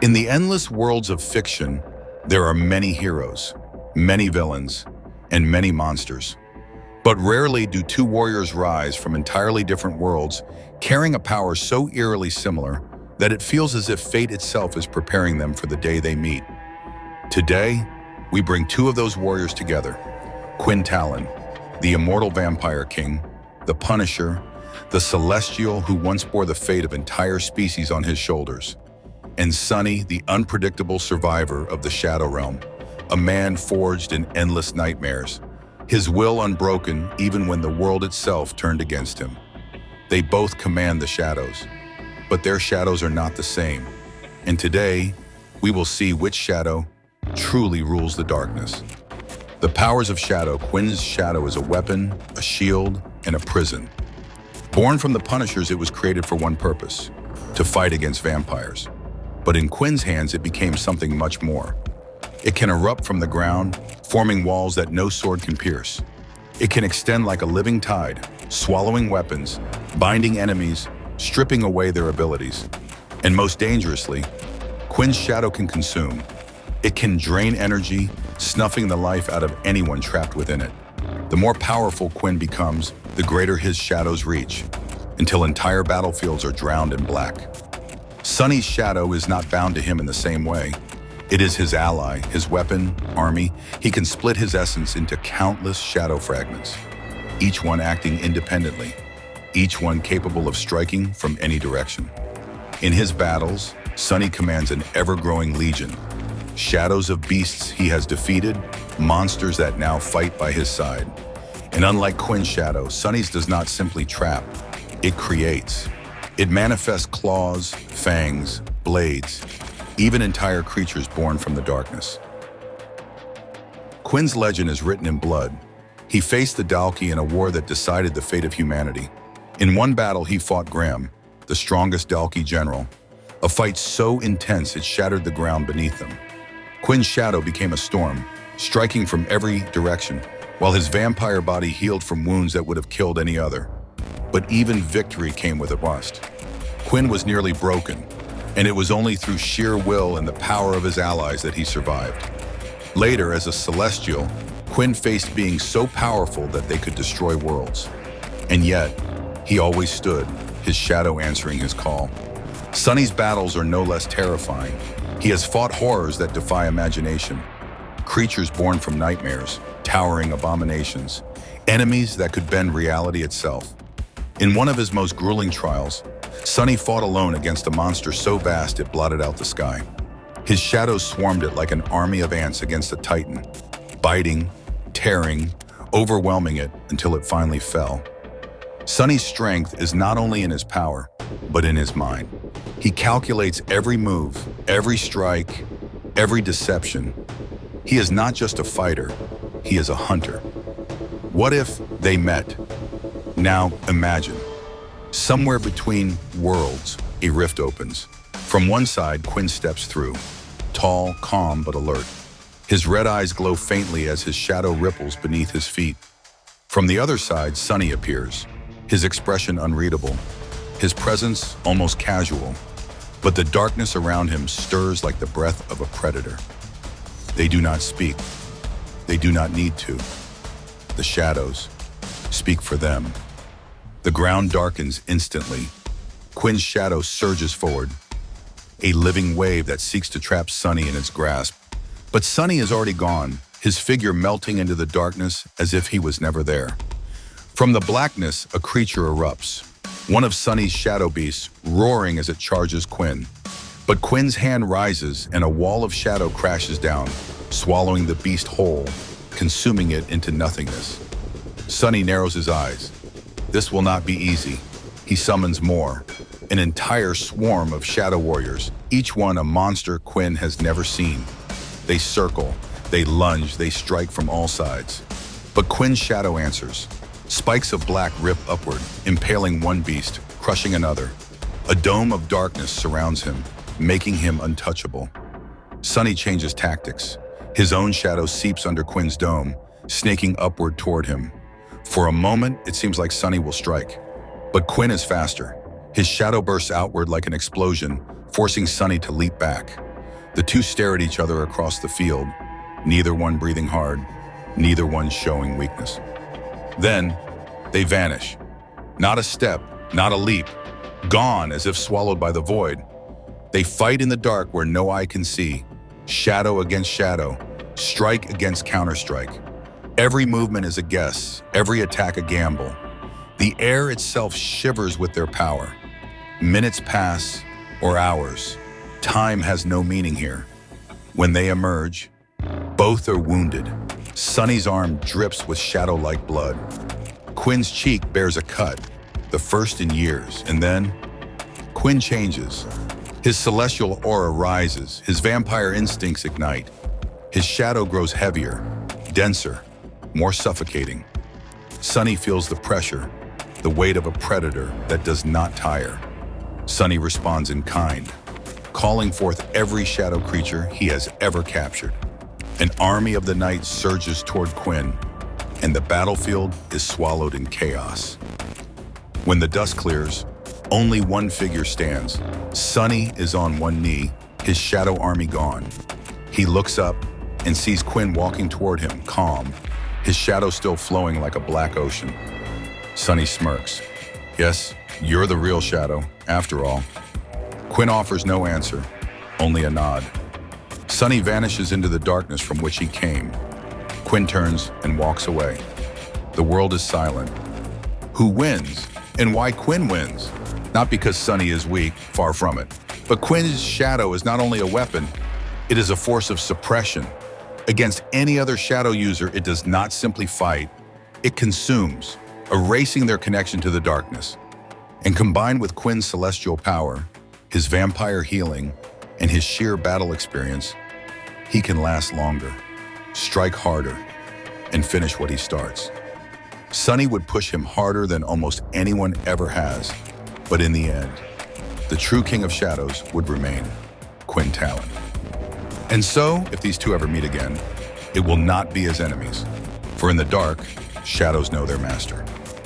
In the endless worlds of fiction, there are many heroes, many villains, and many monsters. But rarely do two warriors rise from entirely different worlds, carrying a power so eerily similar that it feels as if fate itself is preparing them for the day they meet. Today, we bring two of those warriors together: Quinn Talen, the immortal vampire king, the Punisher, the celestial who once bore the fate of entire species on his shoulders, and Sunny, the unpredictable survivor of the Shadow Realm, a man forged in endless nightmares, his will unbroken even when the world itself turned against him. They both command the shadows, but their shadows are not the same. And today, we will see which shadow truly rules the darkness. The powers of shadow. Quinn's shadow is a weapon, a shield, and a prison. Born from the Punishers, it was created for one purpose: to fight against vampires. But in Quinn's hands, it became something much more. It can erupt from the ground, forming walls that no sword can pierce. It can extend like a living tide, swallowing weapons, binding enemies, stripping away their abilities. And most dangerously, Quinn's shadow can consume. It can drain energy, snuffing the life out of anyone trapped within it. The more powerful Quinn becomes, the greater his shadows reach, until entire battlefields are drowned in black. Sunny's shadow is not bound to him in the same way. It is his ally, his weapon, army. He can split his essence into countless shadow fragments, each one acting independently, each one capable of striking from any direction. In his battles, Sunny commands an ever-growing legion, shadows of beasts he has defeated, monsters that now fight by his side. And unlike Quinn's shadow, Sunny's does not simply trap, it creates. It manifests claws, fangs, blades, even entire creatures born from the darkness. Quinn's legend is written in blood. He faced the Dalki in a war that decided the fate of humanity. In one battle, he fought Graham, the strongest Dalki general, a fight so intense it shattered the ground beneath them. Quinn's shadow became a storm, striking from every direction, while his vampire body healed from wounds that would have killed any other. But even victory came with a rust. Quinn was nearly broken, and it was only through sheer will and the power of his allies that he survived. Later, as a celestial, Quinn faced beings so powerful that they could destroy worlds. And yet, he always stood, his shadow answering his call. Sunny's battles are no less terrifying. He has fought horrors that defy imagination, creatures born from nightmares, towering abominations, enemies that could bend reality itself. In one of his most grueling trials, Sunny fought alone against a monster so vast it blotted out the sky. His shadows swarmed it like an army of ants against a titan, biting, tearing, overwhelming it until it finally fell. Sunny's strength is not only in his power, but in his mind. He calculates every move, every strike, every deception. He is not just a fighter, he is a hunter. What if they met? Now imagine. Somewhere between worlds, a rift opens. From one side, Quinn steps through, tall, calm, but alert. His red eyes glow faintly as his shadow ripples beneath his feet. From the other side, Sunny appears, his expression unreadable, his presence almost casual, but the darkness around him stirs like the breath of a predator. They do not speak. They do not need to. The shadows speak for them. The ground darkens instantly. Quinn's shadow surges forward, a living wave that seeks to trap Sunny in its grasp. But Sunny is already gone, his figure melting into the darkness as if he was never there. From the blackness, a creature erupts, one of Sunny's shadow beasts, roaring as it charges Quinn. But Quinn's hand rises and a wall of shadow crashes down, swallowing the beast whole, consuming it into nothingness. Sunny narrows his eyes. This will not be easy. He summons more, an entire swarm of shadow warriors, each one a monster Quinn has never seen. They circle, they lunge, they strike from all sides. But Quinn's shadow answers. Spikes of black rip upward, impaling one beast, crushing another. A dome of darkness surrounds him, making him untouchable. Sunny changes tactics. His own shadow seeps under Quinn's dome, snaking upward toward him. For a moment, it seems like Sunny will strike. But Quinn is faster. His shadow bursts outward like an explosion, forcing Sunny to leap back. The two stare at each other across the field, neither one breathing hard, neither one showing weakness. Then, they vanish. Not a step, not a leap, gone as if swallowed by the void. They fight in the dark where no eye can see, shadow against shadow, strike against counterstrike. Every movement is a guess, every attack a gamble. The air itself shivers with their power. Minutes pass, or hours. Time has no meaning here. When they emerge, both are wounded. Sonny's arm drips with shadow-like blood. Quinn's cheek bears a cut, the first in years, and then Quinn changes. His celestial aura rises, his vampire instincts ignite. His shadow grows heavier, denser, more suffocating. Sonny feels the pressure, the weight of a predator that does not tire. Sonny responds in kind, calling forth every shadow creature he has ever captured. An army of the night surges toward Quinn, and the battlefield is swallowed in chaos. When the dust clears, only one figure stands. Sonny is on one knee, his shadow army gone. He looks up and sees Quinn walking toward him, calm, his shadow still flowing like a black ocean. Sonny smirks. Yes, you're the real shadow, after all. Quinn offers no answer, only a nod. Sonny vanishes into the darkness from which he came. Quinn turns and walks away. The world is silent. Who wins? And why Quinn wins? Not because Sonny is weak, far from it. But Quinn's shadow is not only a weapon, it is a force of suppression. Against any other shadow user, it does not simply fight, it consumes, erasing their connection to the darkness. And combined with Quinn's celestial power, his vampire healing, and his sheer battle experience, he can last longer, strike harder, and finish what he starts. Sonny would push him harder than almost anyone ever has, but in the end, the true King of Shadows would remain Quinn Talen. And so, if these two ever meet again, it will not be as enemies, for in the dark, shadows know their master.